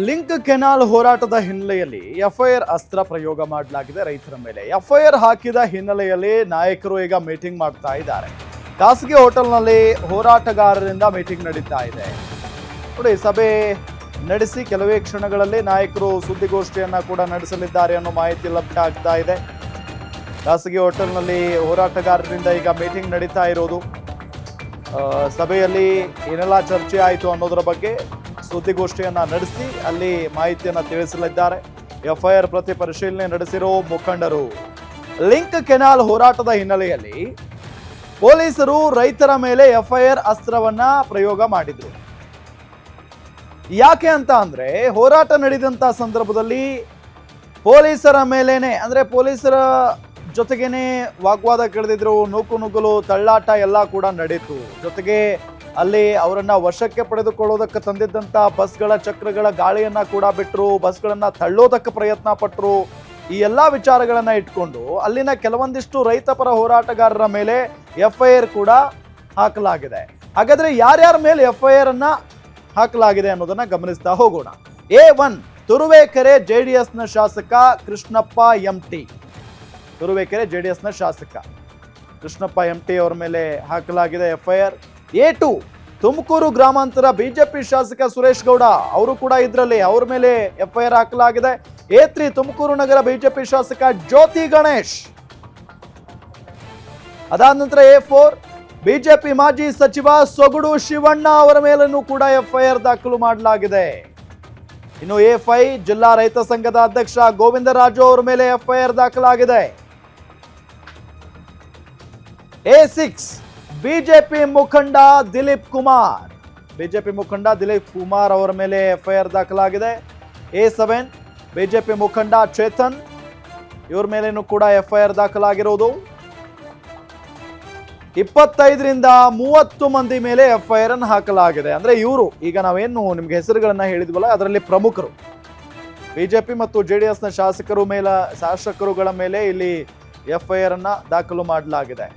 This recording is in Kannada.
ಲಿಂಕ್ ಕೆನಾಲ್ ಹೋರಾಟದ ಹಿನ್ನೆಲೆಯಲ್ಲಿ ಎಫ್ಐಆರ್ ಅಸ್ತ್ರ ಪ್ರಯೋಗ ಮಾಡಲಾಗಿದೆ ರೈತರ ಮೇಲೆ. ಎಫ್ಐಆರ್ ಹಾಕಿದ ಹಿನ್ನೆಲೆಯಲ್ಲಿ ನಾಯಕರು ಈಗ ಮೀಟಿಂಗ್ ಮಾಡ್ತಾ ಇದ್ದಾರೆ. ಖಾಸಗಿ ಹೋಟೆಲ್ನಲ್ಲಿ ಹೋರಾಟಗಾರರಿಂದ ಮೀಟಿಂಗ್ ನಡೀತಾ ಇದೆ. ನೋಡಿ, ಸಭೆ ನಡೆಸಿ ಕೆಲವೇ ಕ್ಷಣಗಳಲ್ಲಿ ನಾಯಕರು ಸುದ್ದಿಗೋಷ್ಠಿಯನ್ನ ಕೂಡ ನಡೆಸಲಿದ್ದಾರೆ ಅನ್ನೋ ಮಾಹಿತಿ ಲಭ್ಯ ಆಗ್ತಾ ಇದೆ. ಖಾಸಗಿ ಹೋಟೆಲ್ನಲ್ಲಿ ಹೋರಾಟಗಾರರಿಂದ ಈಗ ಮೀಟಿಂಗ್ ನಡೀತಾ ಇರೋದು. ಸಭೆಯಲ್ಲಿ ಏನೆಲ್ಲ ಚರ್ಚೆ ಆಯಿತು ಅನ್ನೋದರ ಬಗ್ಗೆ ಸುದ್ದಿಗೋಷ್ಠಿಯನ್ನ ನಡೆಸಿ ಅಲ್ಲಿ ಮಾಹಿತಿಯನ್ನ ತಿಳಿಸಲಿದ್ದಾರೆ. ಎಫ್ಐಆರ್ ಪ್ರತಿ ಪರಿಶೀಲನೆ ನಡೆಸಿರೋ ಮುಖಂಡರು. ಲಿಂಕ್ ಕೆನಾಲ್ ಹೋರಾಟದ ಹಿನ್ನೆಲೆಯಲ್ಲಿ ಪೊಲೀಸರು ರೈತರ ಮೇಲೆ ಎಫ್ಐಆರ್ ಅಸ್ತ್ರವನ್ನ ಪ್ರಯೋಗ ಮಾಡಿದ್ರು. ಯಾಕೆ ಅಂತ ಅಂದ್ರೆ, ಹೋರಾಟ ನಡೆದಂತ ಸಂದರ್ಭದಲ್ಲಿ ಪೊಲೀಸರ ಮೇಲೇನೆ, ಅಂದ್ರೆ ಪೊಲೀಸರ ಜೊತೆಗೇನೆ ವಾಗ್ವಾದ ಕೆಳೆದಿದ್ರು, ನೂಕುನುಗ್ಗಲು, ತಳ್ಳಾಟ ಎಲ್ಲ ಕೂಡ ನಡೀತು. ಜೊತೆಗೆ ಅಲ್ಲಿ ಅವರನ್ನ ವಶಕ್ಕೆ ಪಡೆದುಕೊಳ್ಳೋದಕ್ಕೆ ತಂದಿದ್ದಂತ ಬಸ್ಗಳ ಚಕ್ರಗಳ ಗಾಳಿಯನ್ನ ಕೂಡ ಬಿಟ್ಟರು, ಬಸ್ಗಳನ್ನ ತಳ್ಳೋದಕ್ಕೆ ಪ್ರಯತ್ನ ಪಟ್ಟರು. ಈ ಎಲ್ಲಾ ವಿಚಾರಗಳನ್ನ ಇಟ್ಕೊಂಡು ಅಲ್ಲಿನ ಕೆಲವೊಂದಿಷ್ಟು ರೈತ ಪರ ಹೋರಾಟಗಾರರ ಮೇಲೆ ಎಫ್ಐಆರ್ ಕೂಡ ಹಾಕಲಾಗಿದೆ. ಹಾಗಾದ್ರೆ ಯಾರ್ಯಾರ ಮೇಲೆ ಎಫ್ಐಆರ್ ಅನ್ನ ಹಾಕಲಾಗಿದೆ ಅನ್ನೋದನ್ನ ಗಮನಿಸ್ತಾ ಹೋಗೋಣ. A1 ತುರುವೇಕೆರೆ ಜೆಡಿಎಸ್ನ ಶಾಸಕ ಕೃಷ್ಣಪ್ಪ ಎಂಟಿ. ತುರುವೇಕೆರೆ ಜೆಡಿಎಸ್ನ ಶಾಸಕ ಕೃಷ್ಣಪ್ಪ ಎಂಟಿ ಅವರ ಮೇಲೆ ಹಾಕಲಾಗಿದೆ ಎಫ್ಐಆರ್. A2 ತುಮಕೂರು ಗ್ರಾಮಾಂತರ ಬಿಜೆಪಿ ಶಾಸಕ ಸುರೇಶ್ ಗೌಡ, ಅವರು ಕೂಡ ಇದರಲ್ಲಿ, ಅವ್ರ ಮೇಲೆ ಎಫ್ಐಆರ್ ಹಾಕಲಾಗಿದೆ. A3 ತುಮಕೂರು ನಗರ ಬಿಜೆಪಿ ಶಾಸಕ ಜ್ಯೋತಿ ಗಣೇಶ್. ಅದಾದ ನಂತರ A4 ಬಿಜೆಪಿ ಮಾಜಿ ಸಚಿವ ಸೊಗಡು ಶಿವಣ್ಣ ಅವರ ಮೇಲೂ ಕೂಡ ಎಫ್ಐಆರ್ ದಾಖಲು ಮಾಡಲಾಗಿದೆ. ಇನ್ನು A5 ಜಿಲ್ಲಾ ರೈತ ಸಂಘದ ಅಧ್ಯಕ್ಷ ಗೋವಿಂದರಾಜು ಅವರ ಮೇಲೆ ಎಫ್ಐಆರ್ ದಾಖಲಾಗಿದೆ. A6 ಬಿಜೆಪಿ ಮುಖಂಡ ದಿಲೀಪ್ ಕುಮಾರ್ ಅವರ ಮೇಲೆ ಎಫ್ಐಆರ್ ದಾಖಲಾಗಿದೆ. A7 ಬಿಜೆಪಿ ಮುಖಂಡ ಚೇತನ್, ಇವರ ಮೇಲೇನೂ ಕೂಡ ಎಫ್ಐಆರ್ ದಾಖಲಾಗಿರುವುದು. 25ರಿಂದ 30 ಮಂದಿ ಮೇಲೆ ಎಫ್ಐಆರ್ ಅನ್ನು ಹಾಕಲಾಗಿದೆ. ಅಂದ್ರೆ ಇವರು, ಈಗ ನಾವೇನು ನಿಮ್ಗೆ ಹೆಸರುಗಳನ್ನ ಹೇಳಿದ್ವಲ್ಲ, ಅದರಲ್ಲಿ ಪ್ರಮುಖರು ಬಿಜೆಪಿ ಮತ್ತು ಜೆಡಿಎಸ್ನ ಶಾಸಕರುಗಳ ಮೇಲೆ ಇಲ್ಲಿ ಎಫ್ಐಆರ್ ಅನ್ನ ದಾಖಲು ಮಾಡಲಾಗಿದೆ.